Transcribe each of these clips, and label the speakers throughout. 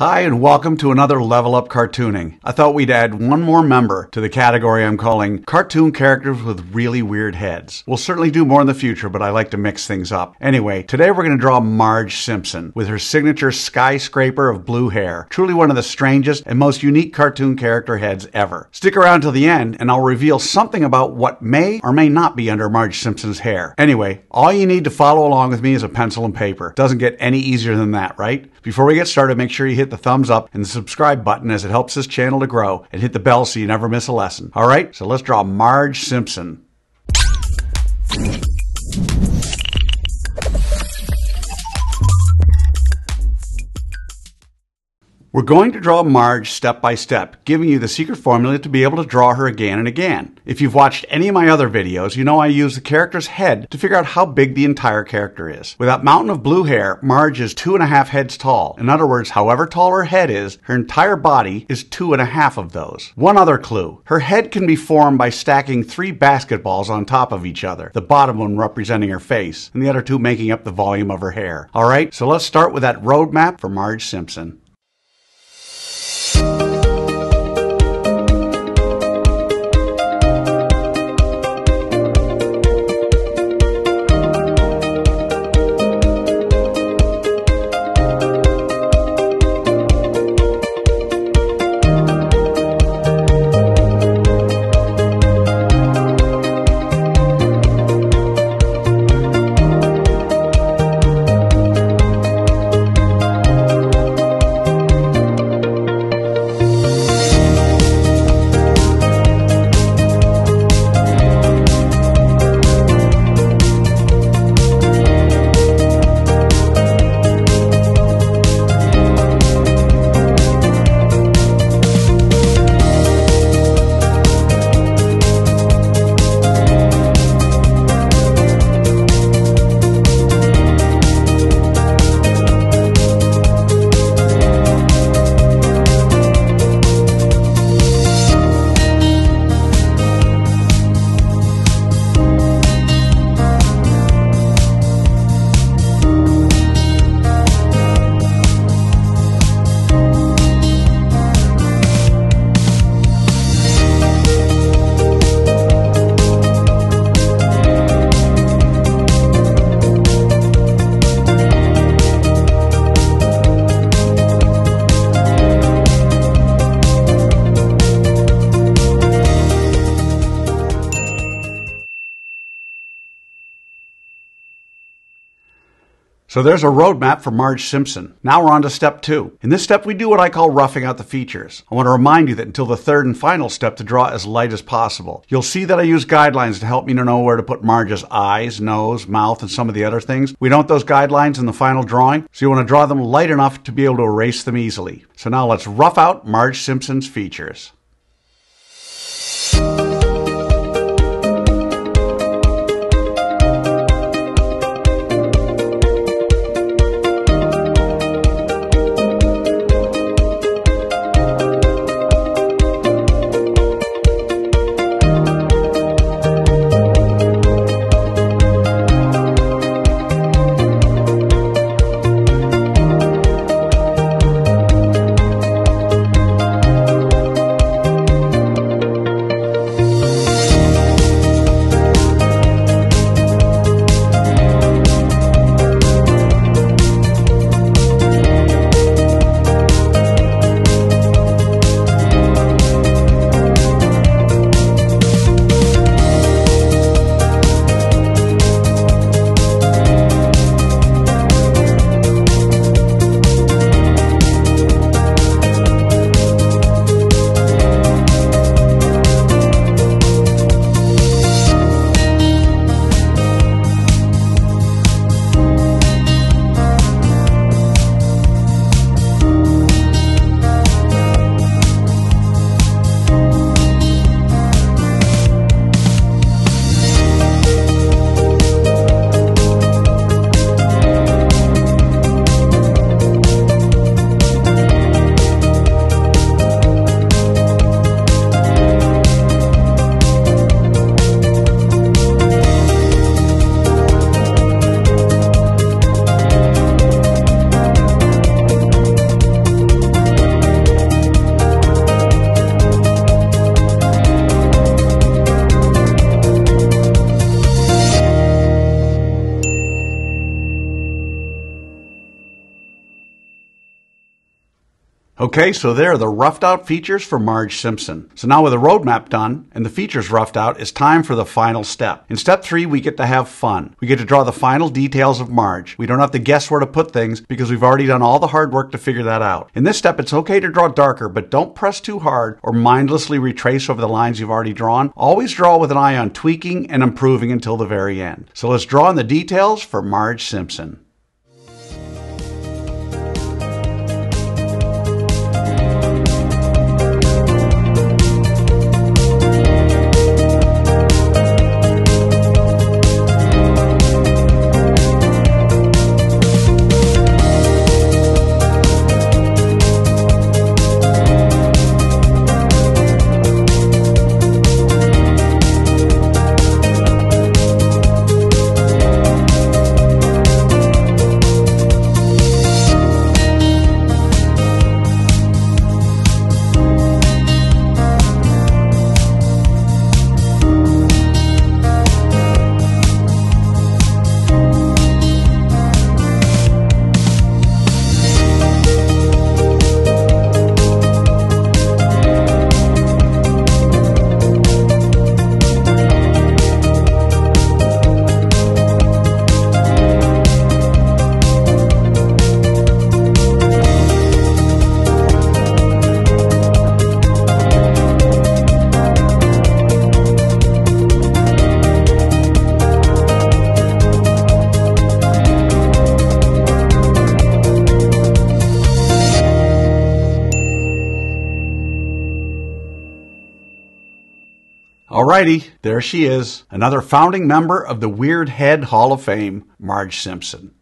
Speaker 1: Hi, and welcome to another Level Up Cartooning. I thought we'd add one more member to the category I'm calling Cartoon Characters with Really Weird Heads. We'll certainly do more in the future, but I like to mix things up. Anyway, today we're going to draw Marge Simpson with her signature skyscraper of blue hair. Truly one of the strangest and most unique cartoon character heads ever. Stick around till the end, and I'll reveal something about what may or may not be under Marge Simpson's hair. Anyway, all you need to follow along with me is a pencil and paper. Doesn't get any easier than that, right? Before we get started, make sure you hit the thumbs up and the subscribe button as it helps this channel to grow, and hit the bell so you never miss a lesson. All right, so let's draw Marge Simpson. We're going to draw Marge step by step, giving you the secret formula to be able to draw her again and again. If you've watched any of my other videos, you know I use the character's head to figure out how big the entire character is. With that mountain of blue hair, Marge is 2.5 heads tall. In other words, however tall her head is, her entire body is 2.5 of those. One other clue. Her head can be formed by stacking 3 basketballs on top of each other, the bottom one representing her face, and the other 2 making up the volume of her hair. Alright, so let's start with that roadmap for Marge Simpson. So there's a roadmap for Marge Simpson. Now we're on to step 2. In this step, we do what I call roughing out the features. I want to remind you that until the third and final step to draw as light as possible. You'll see that I use guidelines to help me to know where to put Marge's eyes, nose, mouth, and some of the other things. We don't want those guidelines in the final drawing, so you want to draw them light enough to be able to erase them easily. So now let's rough out Marge Simpson's features. Okay, so there are the roughed out features for Marge Simpson. So now with the roadmap done and the features roughed out, it's time for the final step. In step 3, we get to have fun. We get to draw the final details of Marge. We don't have to guess where to put things because we've already done all the hard work to figure that out. In this step, it's okay to draw darker, but don't press too hard or mindlessly retrace over the lines you've already drawn. Always draw with an eye on tweaking and improving until the very end. So let's draw in the details for Marge Simpson. Alrighty, there she is, another founding member of the Weird Head Hall of Fame, Marge Simpson.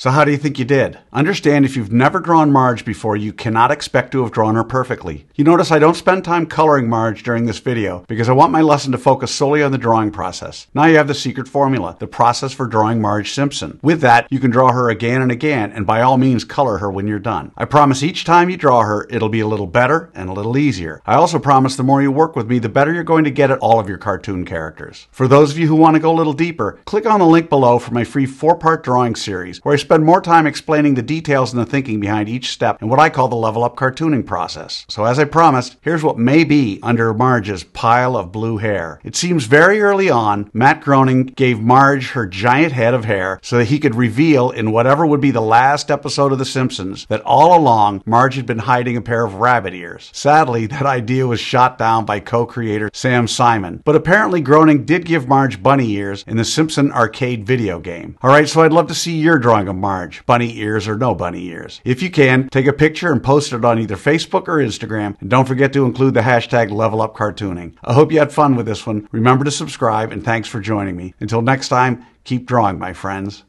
Speaker 1: So how do you think you did? Understand, if you've never drawn Marge before, you cannot expect to have drawn her perfectly. You notice I don't spend time coloring Marge during this video because I want my lesson to focus solely on the drawing process. Now you have the secret formula, the process for drawing Marge Simpson. With that, you can draw her again and again, and by all means color her when you're done. I promise each time you draw her, it'll be a little better and a little easier. I also promise the more you work with me, the better you're going to get at all of your cartoon characters. For those of you who want to go a little deeper, click on the link below for my free 4-part drawing series, where I spend more time explaining the details and the thinking behind each step and what I call the level up cartooning process. So as I promised, here's what may be under Marge's pile of blue hair. It seems very early on, Matt Groening gave Marge her giant head of hair so that he could reveal in whatever would be the last episode of The Simpsons that all along Marge had been hiding a pair of rabbit ears. Sadly, that idea was shot down by co-creator Sam Simon, but apparently Groening did give Marge bunny ears in the Simpson arcade video game. Alright, so I'd love to see your drawing of Marge. Bunny ears or no bunny ears. If you can, take a picture and post it on either Facebook or Instagram, and don't forget to include the hashtag #LevelUpCartooning. I hope you had fun with this one. Remember to subscribe, and thanks for joining me. Until next time, keep drawing, my friends.